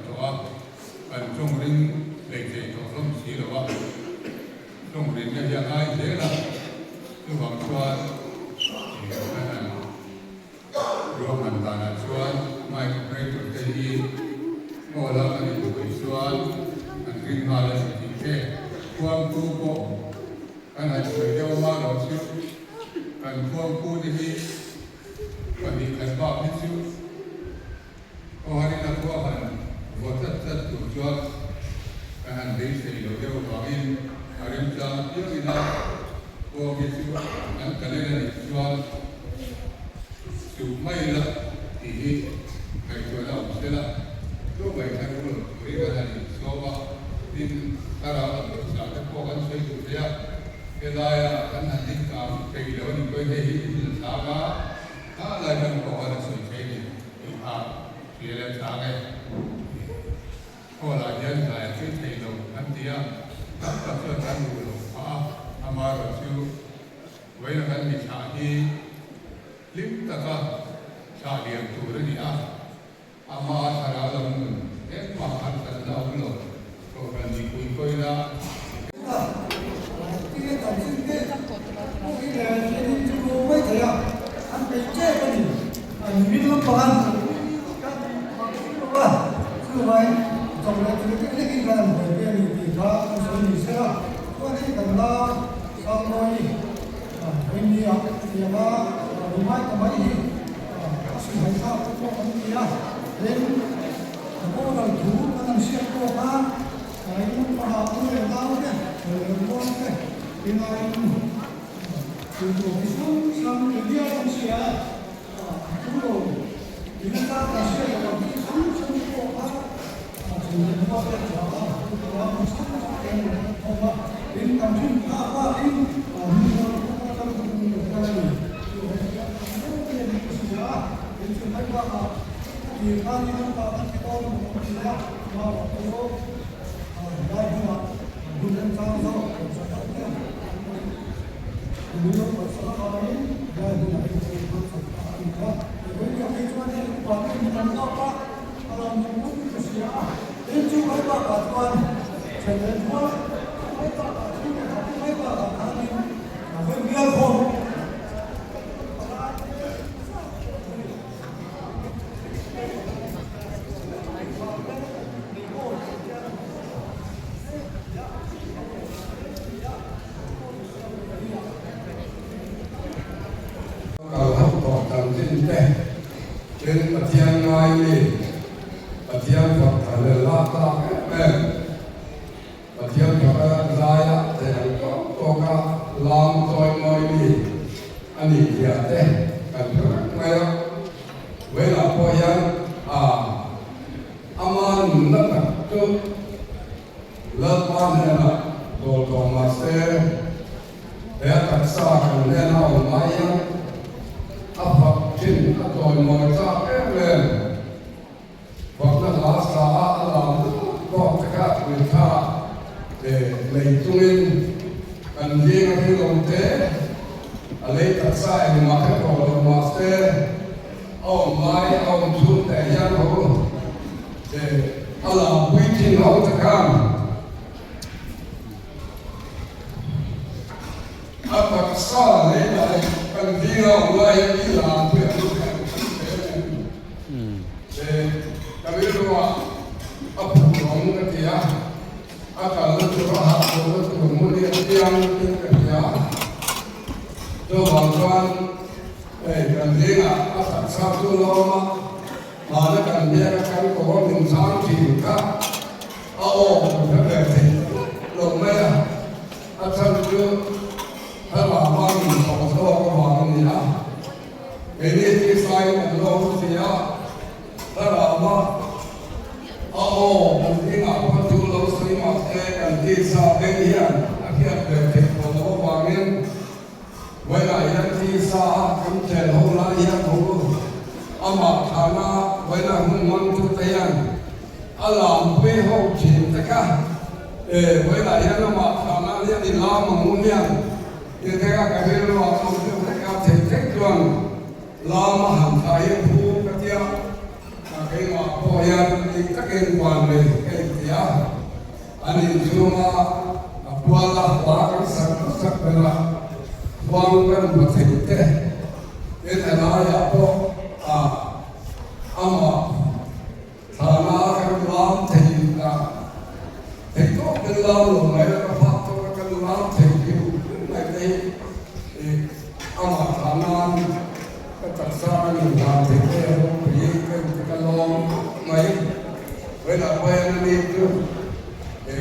ตัวกันจงริงเด็กเด็กตัวร่มสีหรือว่าจงริงเนี่ยยังไงเด็กละคือความชวนนั่นน่ะรวมมันตานะชวนไม่เคยถูกใจดีโง่แล้วอันนี้ถูกชวนอันกินมาแล้วสิ่งที่ความกู้โกอันนั้นเคยเรียกว่าเราชื่อกันความกู้ที่มีวันนี้กันบ้าพิจิตรโอ้ฮันนี่นักว่ามันวัดจัดถูกชวนกันดีสิเราเรียกว่าอินอาริมจามเยอะอีน่าโอ้พิจิตรนั้นกันเลยนะชวนสุไม่ละที่ใครชวนเราเสร็จละก็ไปทางนู้นไปกันนี่สอบดินตลาดจากพวกกันใช้ตัวเดียวเวลาอันนั้นที่ตามไปเดี๋ยวนี้ไปให้ที่สามารถถ้าอะไรมันก็ว่าจะสวยใช่ไหมอีกภาพเสียแล้วช้าไงพอเราเดินสายขึ้นไปลงอันเดียวตั้งแต่เพื่อนกันดูลงอามาเราชื่อไว้แล้วกันมีชาที่ลิฟต์ตะก็ชาเดียงตัวนี้อามาชาเราลงเอ็มมาหันกันเราลงก็กันมีคุยคุยละเป็นปฏิญาณไงปฏิญาณฝักทะเลลาตาแม่ปฏิญาณฝักลายแต่ก็ก็ลามตัวน้อยนี่อันนี้เดียดเต้กันเถอะไม่ละเวลาพอยังอามันนั่นก็เลิกมันเนี่ยนะตัวมาเสียแล้วตัดสากันเนี่ยนะเอาไม่ยังอับกินตัวมอจ้าเอ็มเลยบอกนักลาสาอาลามก็จะกัดวิชาเลยจุลินอันยิ่งที่ลงเตะอะไรตัดสายมาแค่ตัวมาสเตอร์เอาไม้เอาชุดแต่ยังเขาอาลามวิจินเขาจะข้ามอับตัดสายเลยกันที่เราเลยที่ลามเพื่อtapi rumah apa orang kerja, akal itu rahat, orang itu mulia tiang kerja. Tu bangsan, kerja asal satu lama, mana kerja kan orang insan cinta, kerja lama asal itu halaman orang orang ni ini kisah orang dia. Lama, mungkin apa tu lalu sering masuk nanti sahaja akhir bertek kalau bangun, wala yang kisah kamcel hola yang hulu, amat karena wala humang tu tayan, alam peho cinta kah, wala yang amat karena dia di lama munyan, dia tengah kabel waktu mereka tetek tuan, lama hantai pu ketia. cái mà có hiện thì các em quan về cái gì á anh em chúng ta qua là qua cái sắc bên là quang bên một thành thế cái này là ya có ama thana cái làm thành là thành có cái làm này là phát cho cái làm thành cái này ama thana cái tất cả những làm thành cái cái làm này với là quen đi chứ cái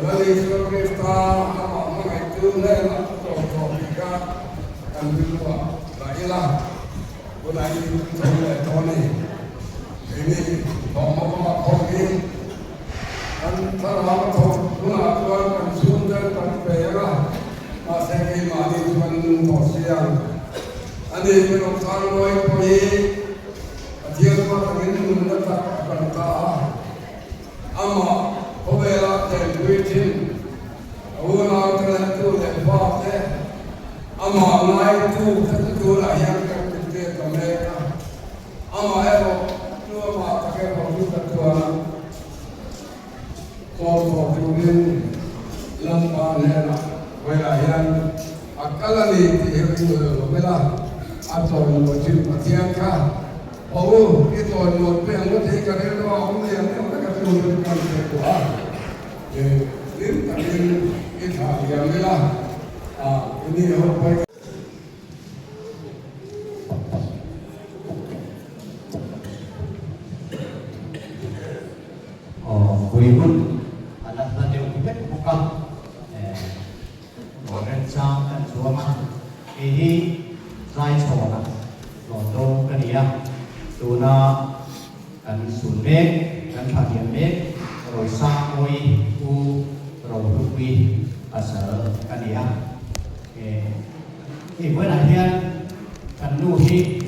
này cho cái ta ama ngày trước này là có cái anh biết là lại là bữa nay chúng lại cho này ini ngomong ini anh ta làm thôi chúng là tôi cần xuống đến tận về ra mà sẽ khi mà đi tuần bỏ xiang anh đi với ông thằng nói có gì riêng qua cái mình đã tập cần ta ama có về là để quyết định ủa nào cái này tôi để vào thế ama này tôi là yang cái cái này ama em mà các em học sinh của tôi nên làm bài này là vậy là hiện akala này thì hiểu vậy là tôi một chuyện mà thiệt cả cái tôi một cái anh có thể cái này nó không liền nó cái tôi một cái của đến tại cái thằng giờ vậy là cái này họ phải Kuibun anak radio kita buka orang sang dan suama ini saya coba londo kerja tuna dan sunme dan bagian me rồi sang môi u rồi rugby asal kerja thì với lại hiện cần nuôi hi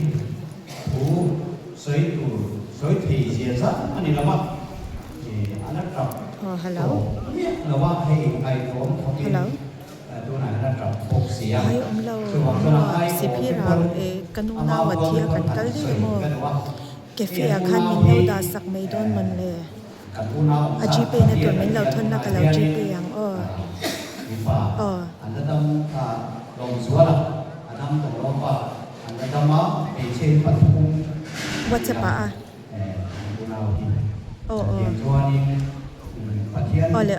u sấy thì diễn ra anh đi làm apa hello. Hello. Ay, lâu si phi rằng kanuna và thia kan kal đi mo cafe khan min lâu da sak mai don man le a gp na tur min lâu thon na ka lâu gp yang anda tam long suara adam to lomba anda tam e chen patung whatsapp ole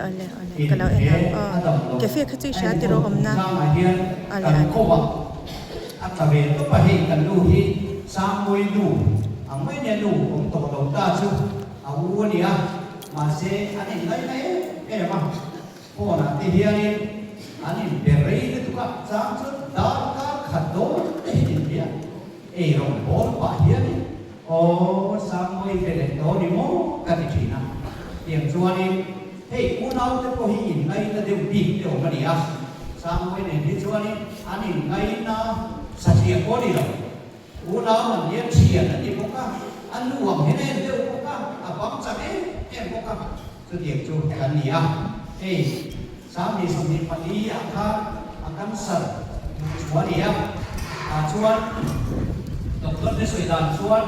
kalau enak cafe kecil saya tiru omna ole atabe to pahi kan lu hi samoi lu amai ne lu om to to ta chu au ni ma se ani nai ma ko na ti hiani ani berei tu ka sam chu da ka khado ni dia rong bol pa hiani samoi bele to ni mo ka ti na tiang chuani hey unau te ko hi ngai na de bi te o mania samoi ne ni chuani ani ngai na sa chia ko ni lo unau man ye chia na ni ko ka anu am he ne de ko ka a bam sa ne em ko ka so tiang chu kan ni hey sam ni pali akan sar chuani chuan doktor ne soidan chuan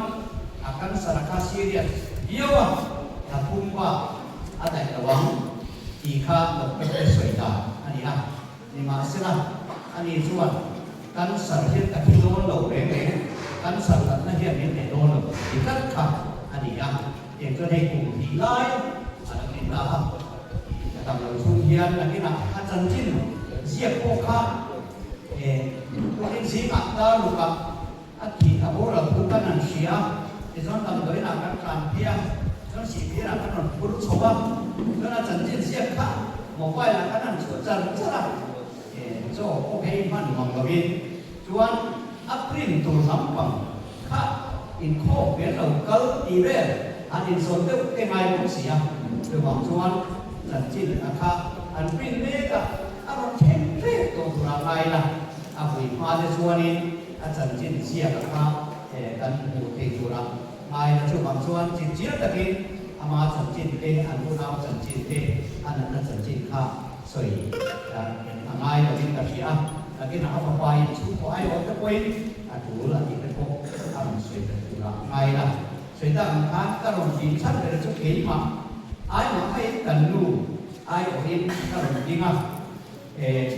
akan saraka serious iawa na pumpa ada tawang ika doktor soida ani ni masina ani chuan kan sarhit ka kilon lo re kan sarlat na hian ni lo lo ikat kha ani em cho đây cùng đi lai ada kita tam lo sun hian na kina acan chin siap ko kha ko si ka ta lu ka ati abora bukan an sia izon tam doi na kan pia nó chỉ biết là cái nó bút số ba nó là chân trên xe khác một quay là cái nó chỗ chân rất là cho ok mà mong cái bên chuan April tu lắm bằng khác in khô biến đầu cơ đi về anh in số tiêu cái mai cũng xỉa từ bằng chuan chân trên là khác anh pin về cả anh thêm thế tu là mai là anh bị hoa để chuan in anh chân trên xe cả khác cần một cái tu là mai là chú bằng chuan chỉ chiết là cái ama chân chín thế anh cũng nào chân chín thế anh là chân chín khác soi mai là cái gì là cái nào phải quay chú có ai có cái quên chủ là gì cái cô anh soi là mai là sợi tang khán các đồng chí sát về là chút kỹ mà ai mà hay cần lu ai ở yên các đồng chí mà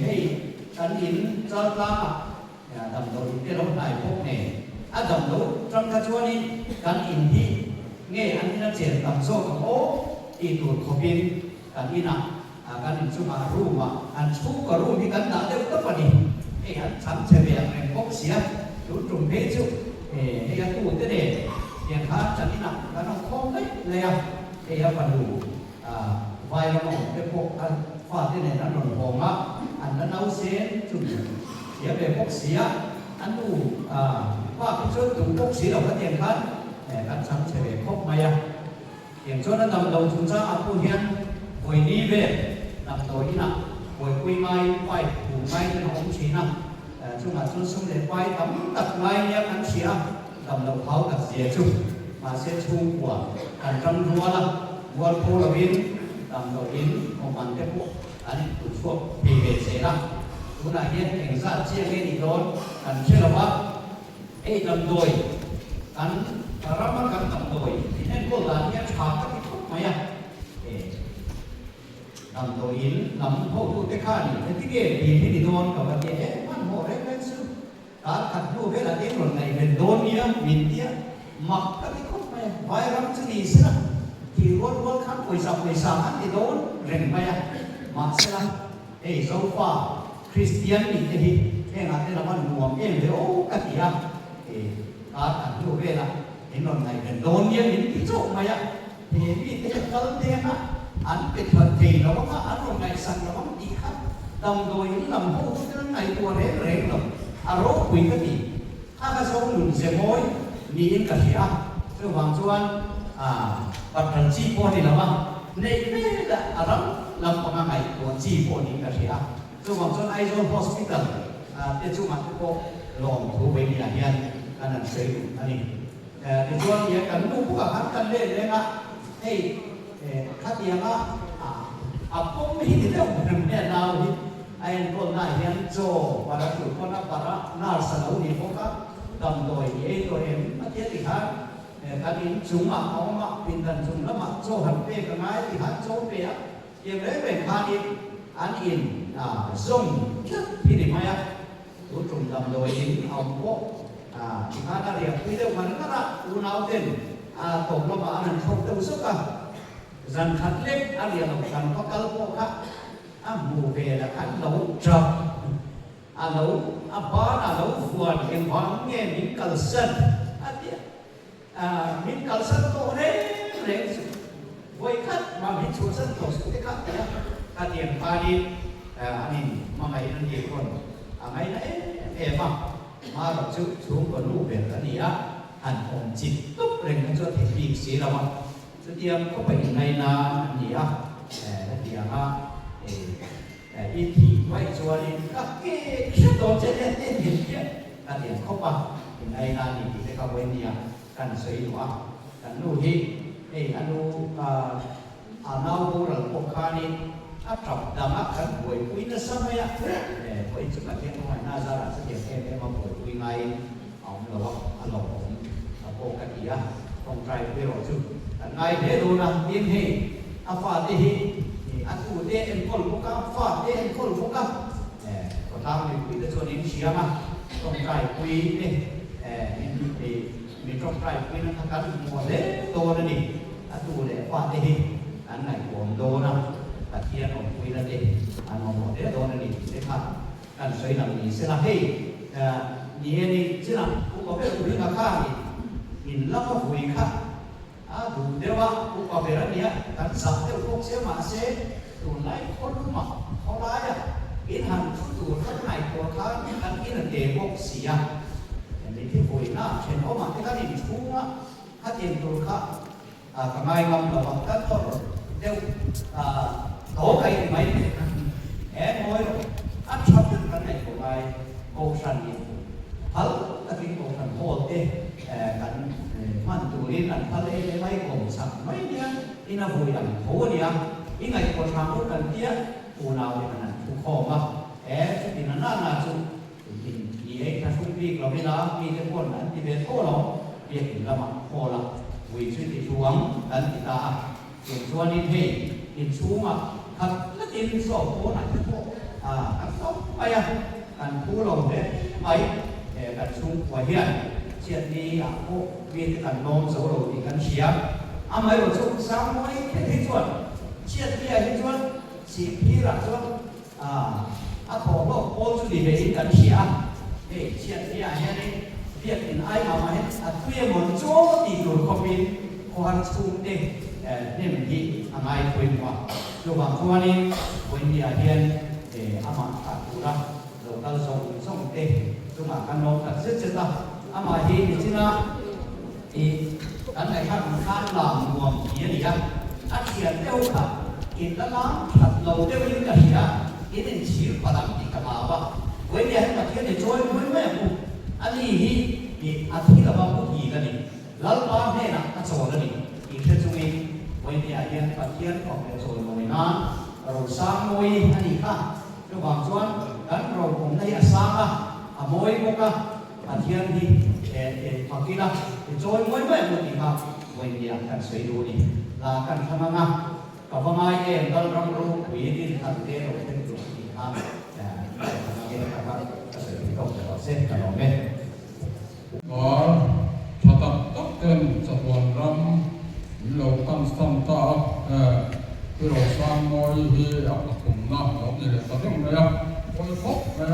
hay cần yên cho ta tầm đầu cái đồng đại quốc này tầm đầu trong các chỗ này cần yên đi nghe anh nó chỉ tầm số của ô đi tụt khổ pin cần yên nào cần yên số mà ru mà anh số có ru thì cần đã được tất cả đi hay anh sắm xe về anh bốc xía đúng trùng thế chứ hay anh tu thế này hiện khá chẳng đi nào cái nó không đấy leo hay anh phần đủ vài nó cái bộ pha thế này nó nổi bồng á anh nó nấu xén chụp xía về bốc xía anh tu pha cái số tụ bốc xía đâu có tiền khá anh sắm xe về bốc mày à hiện chỗ nó nằm đầu chúng ta ăn tu hiền hồi đi về nằm tối đi nào hồi quy mai quay phủ mai cho nó không chỉ nào chung là chung sung để quay tấm tập mai nhé anh xía tầm đầu tháo tập dễ chung mà sẽ chung của cần trong rùa là rùa phô là viên tầm đầu in một bằng cái bộ anh tụt xuống thì về sẽ là chúng là hiện cảnh sát chia cái gì đó cần chưa là bắt ấy tầm đồi cần ra mắt cần tầm đồi thì nên cô là nhé chọn các cái thuốc mày à tầm đồi in nằm hậu tụt cái khăn thì cái gì thì đồn cả vấn đềมันโหได้เป็นซึ่งการขัดดูเวลาเองหล่นในเป็นโดนเนี้ยมินเนี้ยมักก็ที่เขาไปไว้รับสิ่งนี้สินะที่วนๆขั้นไปสับอันที่โดนเร่งไปอ่ะมักสินะโซฟาคริสเตียนนี่ที่งานที่เรามันหน่วงเดี๋ยวกันที่การขัดดูเวลาเองหล่นในเป็นโดนเนี้ยมินที่โจมไปอ่ะนี่ที่จะเกิดเรื่องอันเป็นทันทีเราว่าอันหล่นในสั่งเราว่าดีครับดำโดยลำพูดนั้นในตัวเร่งหรอกอารมณ์คุยกันดีถ้ากระทรวงหนุนเสียมอยมีอินกับเสียซึ่งบางส่วนปัจจัยจีโปนี่เราว่าในนี้แหละอารมณ์ลำพังไงตัวจีโปนี่กับเสียซึ่งบางส่วนไอโซนฮอสพิทอลเดี๋ยวช่วงมาทุกคนลองดูไปมีอะไรกันอันนั้นเสียอันนี้ในส่วนนี้กันลูกกับขันกันเล่นเลยนะให้ขัดยังอ่ะผมไม่เห็นเรื่องแบบนี้เราไอ้คนนั้นเห็นโจ้ว่าเราถูกคนนั้นว่าน่าสนุกดีพวกเขาดำโดยตัวเองมาเที่ยวที่เขาการอินจุ่มมาเอามาปินดันจุ่มแล้วมาโจ้หันเปย์กันไหมที่หันโจ้เปย์ยังได้เป็นพาณิชย์อันอินส่งที่ไหนมาตัวจุ่มดำโดยอินเอาพวกที่เขาได้เรียกคุยเรื่องมันก็ละอุณเอาเด่นตกลงมาอันนั้นเขาเติมสุกdân khát lết ăn liền học rằng có câu bộ khác mù về là khát nấu trọc nấu bó nấu vườn em bó nghe miếng cờ sân miếng cờ sân tổ đấy với khát mà miếng chủ sân tổ xuống cái khát nhá khát tiền pha đi anh mà mày nó nhiềuคนmày đấy em mà đọc chữ xuống còn lũ về cái gì á hẳn ổn chít túc lên cho thể bị xí đâu màที่ยังก็ไปในนานี่อ่ะที่ยังอีที่ไว้ชวนนี่ก็เกี่ยโดนเจเนเต้นเห็นเกี่ยกันเดี๋ยวเข้าไปในนานี่ที่เขาไว้เนี่ยกันสวยหนูอ่ะกันนู่นที่อันนู้นาบูหรือพวกข้านี่จับดำอ่ะกันป่วยคุยนั่นสมัยอ่ะป่วยจุดเที่ยงหน่อยน่าจะรักสักอย่างแค่มาป่วยคุยไงเอาเราว่าอารมณ์ผมโปกันอีอ่ะต้องใจไปรอจุดngày thế đồ là yên hệ phạt thế hệ ăn uống thế em có lúc cá phạt thế em có lúc cá còn tao thì quý tới cho đến xía mà trong trại quý này mình trong trại quý nó thằng cán mùa thế đồ này đi ăn uống để phạt thế hệ ăn này cuồng đồ nào cả kia nó quý là thế ăn mùa thế đồ này đi để phạt ăn xoay làm gì sẽ là hay như này chứ nào cũng có biết quý là khác mình lắm có quý khácดูเดี๋ยวว่าอุปการะเนี้ยการสับเดี๋ยวพวกเสียมาเสียดูไหนคนมาเขาได้อ่ะอินหันดูข้างในตัวเขาการอินเดียพวกเสียอย่างนี้ที่คุยนะเช่นเขามาที่เขาดินชูนะเขาเตรียมตัวเขาทำไมงำระวังกันก็เดี๋ยวโตไปไหมมวยอัดช็อตกันในตัวไปโกชันนี่เขาตะกี้โกชันโหดกันมันตัวนี้นั่นทะเลไม่คงสักไม่เนี่ยอินาบุยอันโหเนี่ยอิงไงคนทำพูดกันเที่ยปูนาวเนี่ยมันทุกข้อมาที่นั่นน่าจุดที่ถ้าช่วงปีเราไม่ละมีแต่คนนั้นที่เป็นโทษเราเรียกถึงละมันโคละ vì suy thì xuống ấn thì ta chuyển cho nên thế in xuống mà thật là in sổ cố này cái bộ ăn sốc bay ăn cú lồng đấy mấy để đặt xuống ngoài hiện chuyện đi cô viên cái nôm số đầu thì cần xía mấy ở chỗ sáng mỗi cái thế chuẩn chuyện đi thế chuẩn chỉ khi là chuẩn thổ lộ ô chú đi về in cần xía để chuyện đi này việc in ai mà hết thuê một chỗ thì rồi có bên quan chung để nên mình đi ai quên qua rồi bằng quan đi quên đi hiện để mà cả tụ ra rồi ta dùng tê rồi mà căn nôm thật rất chất ta mà hi thì chứ na thì anh này khác khác làm nguồn gì vậy đó anh tiền tiêu cả tiền đó nó thật lâu tiêu những cái gì đó cái này chỉ phải làm gì cả mà với nhà mà cái này trôi mới mấy vụ anh thì anh thấy là bao nhiêu gì cái này lớn bao nhiêu là anh sổ cái này thì cái chúng mình với nhà hiện phát triển còn cái sổ của mình nó rồi sang môi anh thì khác rồi bằng chuan đánh rồi cũng thấy sang môi cũng thiên thì mặc kia là trôi mỗi mấy một thì mà với nhà cần xây đồ đi là cần tham gia có phong ai em đang trongรูquý thì thành thế rồi thêm được thì tham cái các bạn sẽ bị công để xếp cả nó bên có cho tập tất tên tập đoàn ram lâu căn sanh ta cái rồi sang ngồi hi áp thùng na nó như là tập trung này coi khóc này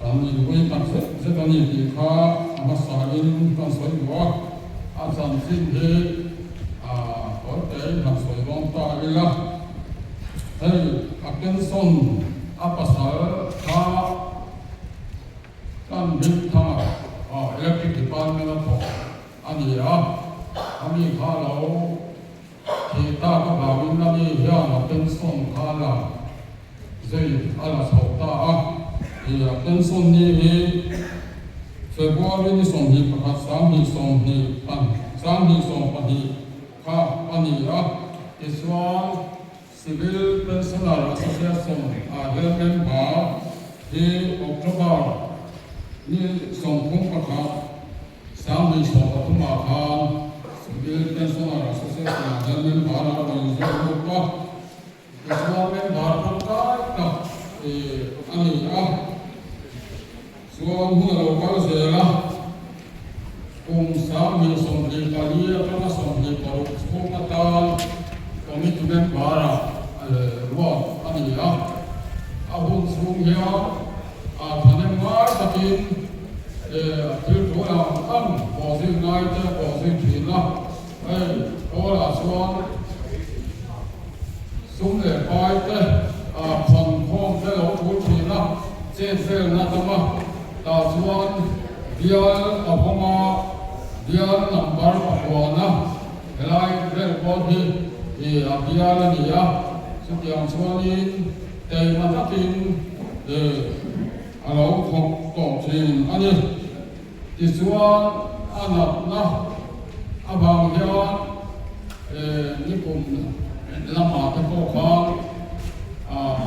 anh với căn sẽ có nhiều thì khá mà sáng in căn soi quá anh sản sinh thì có thể làm soi bóng ta đi là hay Atkinson apasal khá căn biết thằng electric department là thôi anh khá lâu thì ta có bảo in anh hiện Atkinson khá là dễ là sầu ta Atkinson ni February ni som hi pakhat sang hi som hi pan hi kha ani iswan civil pensioner association helmen ba hi October ni som khung pakhat sang hi som atuma khan civil pensioner association helmen ba la wi zo ko iswan men ba ka ani so hua lo ka se la kung sa mi som ni palia ka som ni paru ko ka ta commitment bara wa ani abun sung ya thane mar takin thil to la am ko se ngai te ko se thi la ko la sung le pai te phong phong te lo thu thi la che fel na tama ta chuan dial apoma dial number apona helai vel ko hi dial ni ya chu tiang chuanin te ma takin alo khok to thin ani ti chuan anap na abang hian ni kum lama te ko khan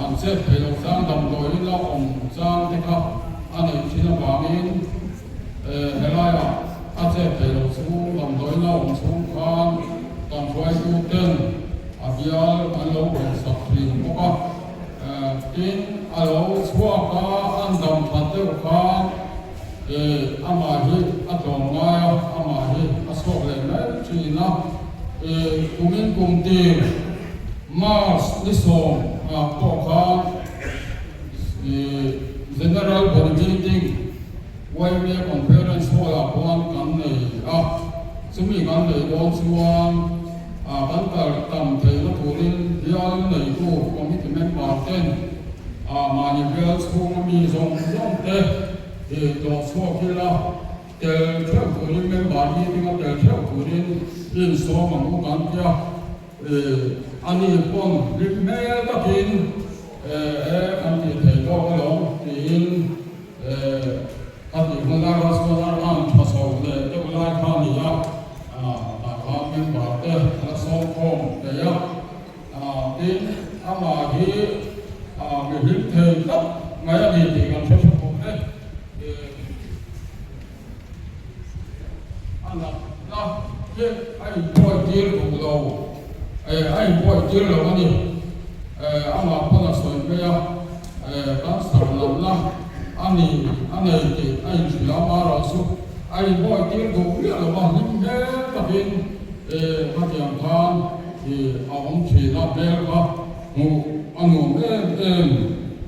an se phelo sang dam doi la om sang te kha ani thina bangin helaya a se phelo su dam doi la om sung khan tam khoi tu ten abial an lo ko sak thrin ko ka tin alo chua ka an dam phate kha ama hi atong ma ama hi asok le na china kumin kumti Mars nisong ko kha general board meeting YB conference hall a pon kan nei sumi kan nei don chuan kan kar tam thei na thurin hial nei tu commitment parten mani bel chung mi zong te do so kila tel thau thurin member meeting a tel thau thurin in so mangu kan tia ani pon ritme takin anti thei do lo tin ati mala rasona an thaso le to la khani ya ta kha men ba te la so khom te ya tin ama hi me hil thei tap ngai ani ti kan thai ko ne ana anh bội chưa là bao nhiêu anh làm con là sợi bây giờ các sản làm lắm anh này thì anh chỉ làm ba rồi số anh bội chưa cũng biết là bao nhiêu thế tập viên phát triển than thì ông chỉ làm bé là ngủ ăn ngủ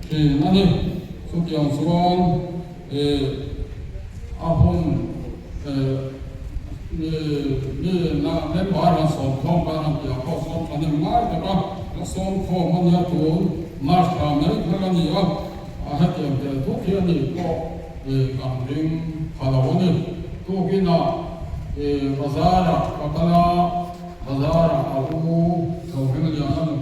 thì anh đi số tiền xuống hôm như là đến bài là sổ không phải là kiểu có sổ cho nên ngay từ đó là sổ không bao nhiêu tuổi mà sao mấy cái là gì không hết tiền để thuốc kia thì có cảm thấy khá là ổn định thuốc kia nào bazar bakala bazar aku so cái gì nó được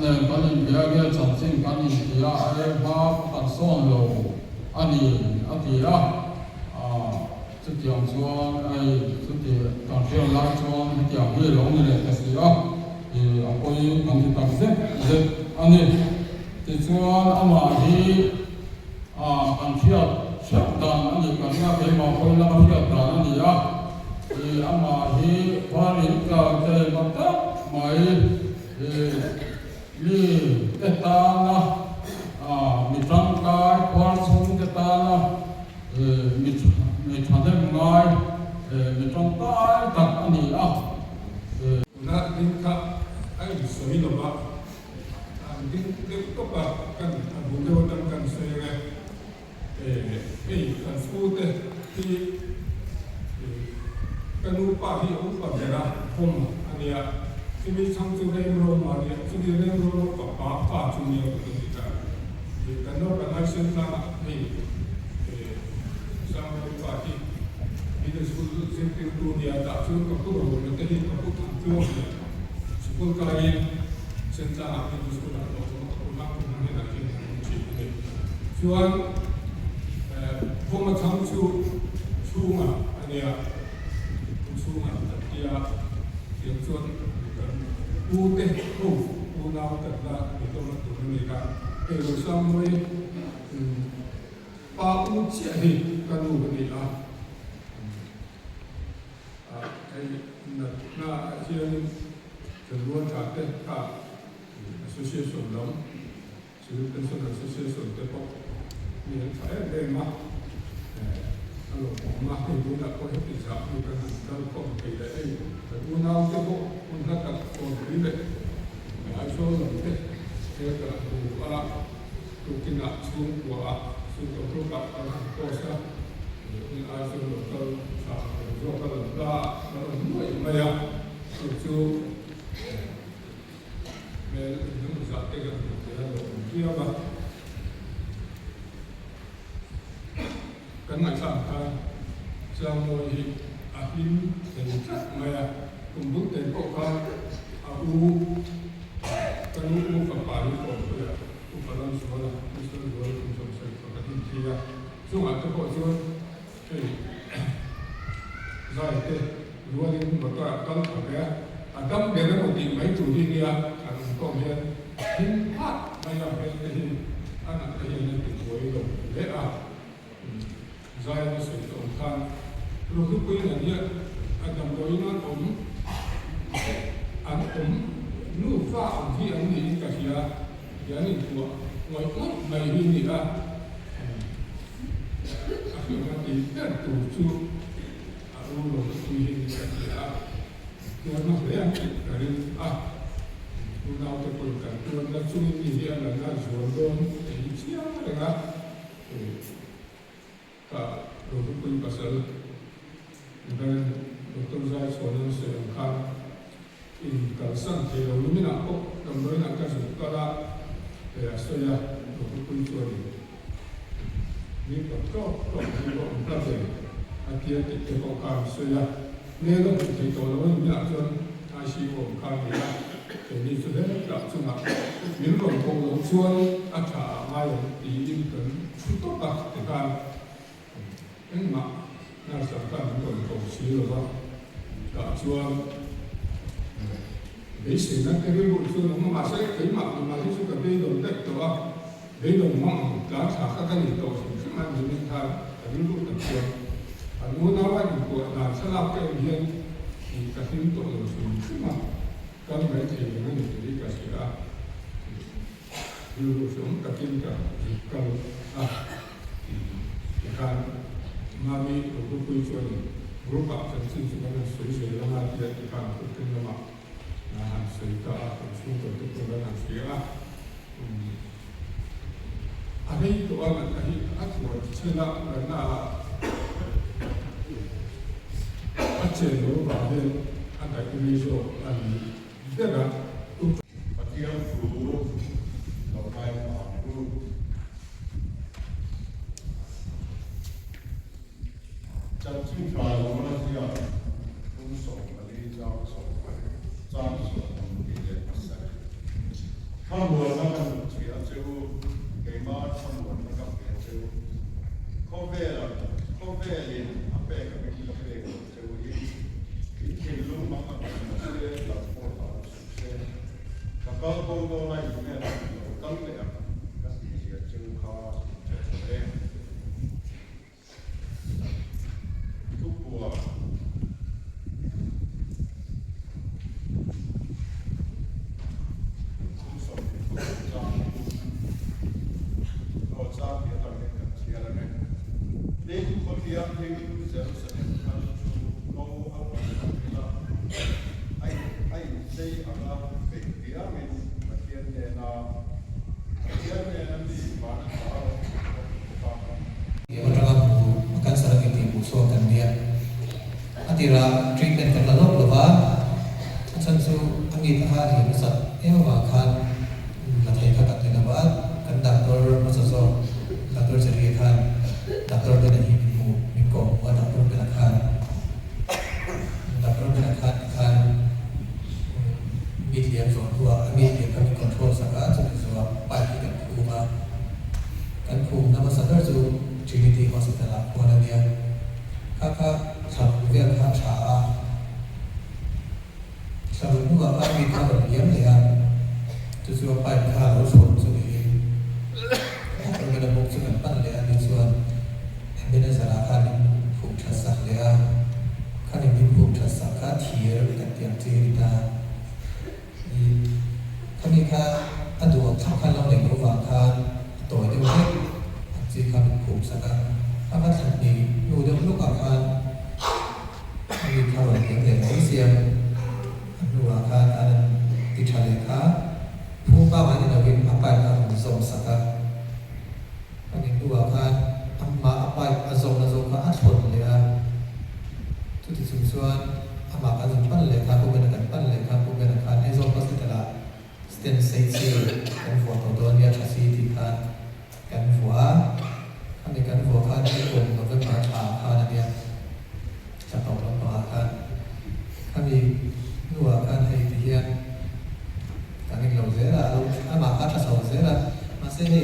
này cái gì bây giờ chẳng xin cái gì thì ai ba tận son rồi anh thì sự kiện cho ai sự kiện càng theo lại cho kiện hơi lâu như này thì thì tôi còn thì càng rất anh thì cho anh mà thì càng theo chấp đàn anh càng nghe cái mà tôi làm theo đàn anh thì anh mà thì qua đến cái mặt đất mấy đi cái ta mình trăng cái quan xuống cái ta mình thằng em nói mình trong tay đặt anh đi na din ka ay sohi lo ba din to pa kan abulo tan kan soyega kan fute ti kanu pa hi u pa bera hom ania simi sang tu re ro ma ni simi re ro pa chu ni ko ti ka kanu ka na sen ta ni sang pa hi ini school senti dunia tak cukup kapur, nanti kapur tampil. School kali senta itu school apa orang punya lagi macam ni. Cuman, homa tangsu cuma ania cuma dia yang cuman ute unau kerja itu macam mereka. Sampai pak uci ni kanu ni na hiện trường luôn cả cái cả association đó sử dụng tên số association cái bộ những phải đây mà anh lục mà thì cũng đã có hết tình trạng như cái hàng không kỳ đấy phải u nào cái bộ un rất là còn quý vậy ai số là thế thế cả đủ đủ kinh nghiệm xuống của xuống gặp ở hàng cô sa nhưng ai số là câu do cái là nuôi mày à chú mẹ nó giặt cái là kia mà cái này sao ta sang ngồi thì pin thì chắc mày à cùng bước đến cổ ca u cái u phải phải cổ rồi u phải làm sao là u phải rồi cũng trong sự cái gì kia chung là cái bộ chung thì rồi thế luôn những một cái tâm của cái tâm để nó một điểm mấy chủ đi kia anh có biết hình hát bây giờ cái hình anh cái hình này thì cuối rồi đấy rồi nó sẽ tổng tham rồi cứ quên là như anh đồng đối nó ổn anh ổn nụ pha ổn thì anh nghĩ cả kia cái này của ngoài ổn mày đi gì đó anh nói thì rất đủ chu luôn tùy hình là tôi nói với anh cái tôi nào tôi còn cả tôi đã chung ý nghĩa là nó rồi luôn thì chia được á cả rồi tôi cũng có sự nên tôi ra số lượng sử dụng khăn in cả sang thì đầu lúc nào cũng cầm đối là cái dụng cả là để xoay ra rồi tôi cũng cho nhưng có những cái vấn đề kia thì cái công cảm xoay ra nên là thì tôi nói như là cho ai sĩ công cảm thì là thì đi cho đến là chung là những đồng công đồng xuân ắt cả mai là tí những cái chút tốt đặc thì can nhưng mà là sản phẩm những đồng công sĩ rồi đó cả xuân để xử lý cái vụ xuân nó mà sẽ thấy mà cái sự cái đồng đất đó để đồng mong giá cả các cái tổ chức mà mình thay những vụ tập xuân muốn nói là của là sẽ làm cái hiện thì cái hình tượng là sự คือสมกับกินกับเราการมามีตัวคุยชวนรูปแบบสิ่งที่มันสวยๆแล้วมาที่จะการพูดถึงมาสวยก็สิ่งที่ทุกคนนั้นสวยอันนี้ตัวนั้นอันนี้อันตัวเชื่อแล้วนะอันเชื่อรู้ว่าเรื่องอันไหนที่มีโชคอันนี้เรื่องนั้นตุ้มปฏิบัติรู้ต่อไปรู้จัดทิ้งฝ่ายของเราที่ตุ้มส่งไปเจ้าส่งไปเจ้าส่งไปเรียนภาษาข้ามัวแล้วกันเชื่อเจ้าเกี่ยมาข้ามัวแล้วกันเจ้าข้อเวลาเรียนอาเปกับมิตรเปกับเจ้าอีที่รู้มากกว่าเชื่อหลักโพธิ์สุดเชื่อถ้าเขาโกงอะไรอยู่เนี่ยตั้งแต่ก็เสียเจ้าเขาเชื่อเองทุกหัวทุกสมทุกจางเราจางที่เราเนี่ยเชื่อแล้วเนี่ยเด็กคนที่ยังเด็กเจ้าเสด็จมาสู่โลกเอาไปทำที่ละไอ้เจ้าอะไรเป็นที่ยังเป็นมาเทียนเดน่าเทียนเดน่าที่บ้านเราakan sarang itu musuh akan dia. Atira treatment kan lalu lepas, sensu angin hari besar, bahkan latih kakak dengan buat kan doktor masuk doktor ceriakan doktor dengan ibu miko, doktor dengan kan media dua media kami kontrol sangat sebab pagi kan rumah kan nama sadar tu Trinity Hospital Kuala dia kakak selalu dia kakak selalu dua kali kalau dia melihat tu sebab pai kalau soal sendiri kalau kita buat sebentar dia ni soal dia sarakan fungsi sah dia kan ini fungsi sah kan tiar kan tiang cerita kami kan aduh kan lalu yang berwakanตัวเดียวกันที่คำพูดสักการถ้าว่าทันทีดูเดี๋ยวลูกอาการมีข่าวอะไรเกี่ยวกับเสียงดูอาการอันติดทะเลค่ะผู้ป้าวันนี้เราเป็นอาไปการส่งสักการอันนี้ดูอาการมาอาไปส่งก็อัดผลเลยอ่ะทุกที่สุ่มส่วนอามาการส่งปั้นเลยค่ะผู้เป็นการปั้นเลยค่ะผู้เป็นการให้ส่งก็สิแต่ละสเตนเซซี่เป็นหัวตัวเนี่ยชัดซีที่ค่ะกันหัวอันนี้กันหัวข้าที่คนเราเป็นมาถามข้าเนี่ยจะตอบรับต่อข้าข้ามีนัวข้าให้ที่เฮียนการนี้เราเสียละเราถ้ามาข้าจะสอนเสียละมาเสียให้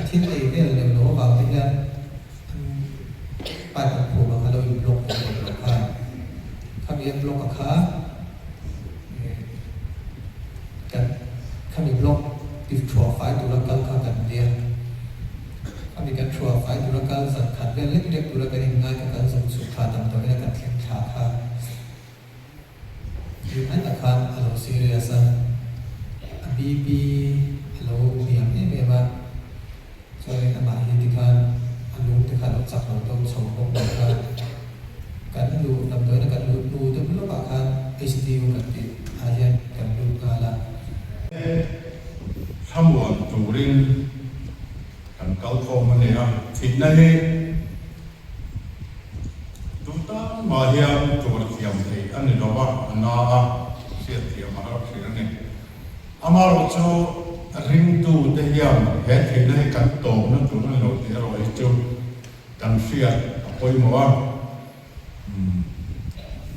ที่ไหนเนี่ยเรียนรู้บางที่เนี่ยไปกับผู้บางเราอยู่ลงกับข้าข้ามีลงกับข้ากันข้ามีลงที่ชัวร์ไฟตุลาการข้ากันเดียข้ามีการชัวร์ไฟตุลาการสังขัดเรื่องเล็กๆตุลาการง่ายกับการส่งสุขาตามตัวนี้การเทียมขาข้าอยู่ในอาคารฮัลโหลซีเรียสบีฮัลโหลเมียเนี่ยมาช่วยอามาฮิติการฮัลโหลที่ขาดออกจากเราต้องส่งพวกเราการดูลำตัวนี้การดูจะไม่รู้อาคาร HDU กันติดอาเซียนกันดูงานละทำวันจูริงกันเกาทองมันเนี่ยทิศนั้นตุตามาเฮียมจูรเทียมเลยอันนี้เราว่าน่าเสียเทียมมาเราเสียนี่อามาเราจูริงตูเทียมเฮ็ดที่ไหนกันโตนั่นจูนั่นเราเทียเราไอ้จูกันเสียพอยมัว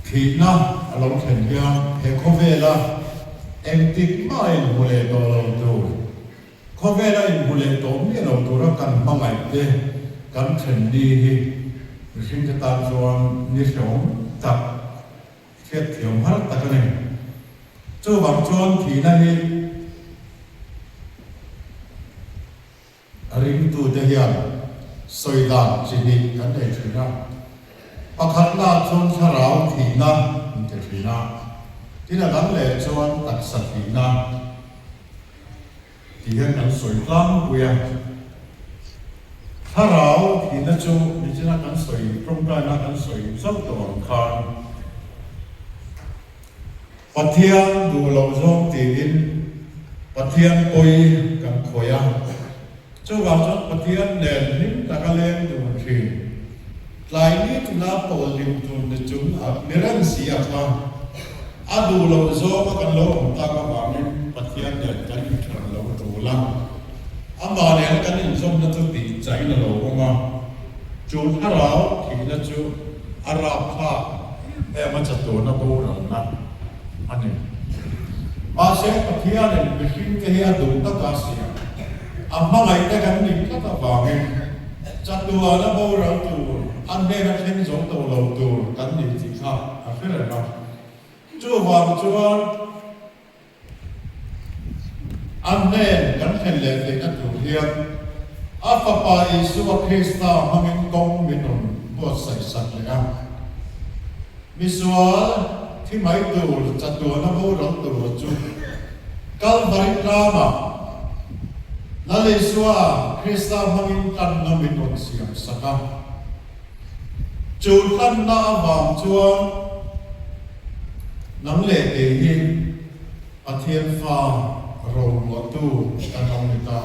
ที่น่ะเราเห็นเฮียเฮโคเวล่าเอ็มติมาอินบุเลโตเราดูข้อเวลาอินบุเลโตเนี่ยเราดูรักกันมาไงเด้กันเช่นดีที่สิ่งที่ตามส่วนนิสงตักเทียบเทียมฮัลตักนี่เจ้าบางส่วนที่นั่นนี่ริมตูเดียนสวยดานจีนีกันได้ถึงนะประคันลาชนชราวที่นั่นจะถึงนะที่นั่นเลยชวนตักสัตย์นะ thì hiện cần soi lắm quêถ้าเราที่นั่นจูมีเจ้ากันสวยตรงกันนักกันสวยสักตัวคันปัทเทียนดูเราจงตีดินปัทเทียนปุยกันขอยเจ้าว่าจะปัทเทียนเด่นนิ่มตะกะเลงดูทีหลายนี้ตุนาโปลิมตุนในจุนอับมิรันเสียค่ะอาดูเราจงกันโลกตากบามิปัทเทียนเด่นกันอีกครั้งเราดูละอามาเนี่ยกันอินสมนัตติใจนั่นเราก็มาจูนถ้าเราที่นั่นจูอาราพามันจะตัวนับโบราณนะอันนี้มาเสกปัทยาเนี่ยเป็นสิ่งที่อาดูนักการเสียอามาไงแต่กันนี่ก็ต้องฟังเองจัตัวนับโบราณตัวอันเดียร์เช่นสองตัวเราตัวกันนี่จริงครับอะไรนะจูว่าจูอันเน่กันเห็นเลยที่นั่นถูกเรียกอาฟาปาอิสุวคริสต์มังเงินกงมินุนบวชใส่สัตว์เลยนะมิสวาที่ไม่ตัวจัดตัวนับรถตัวจุดกัลบริกรามานั่นเลยสวาคริสต์มังเงินกันนมินุนเสียงสักจุดขันน้าวางจวนน้ำเละเองอาเทียนฟ้าโรงวัตถุกันนมิตา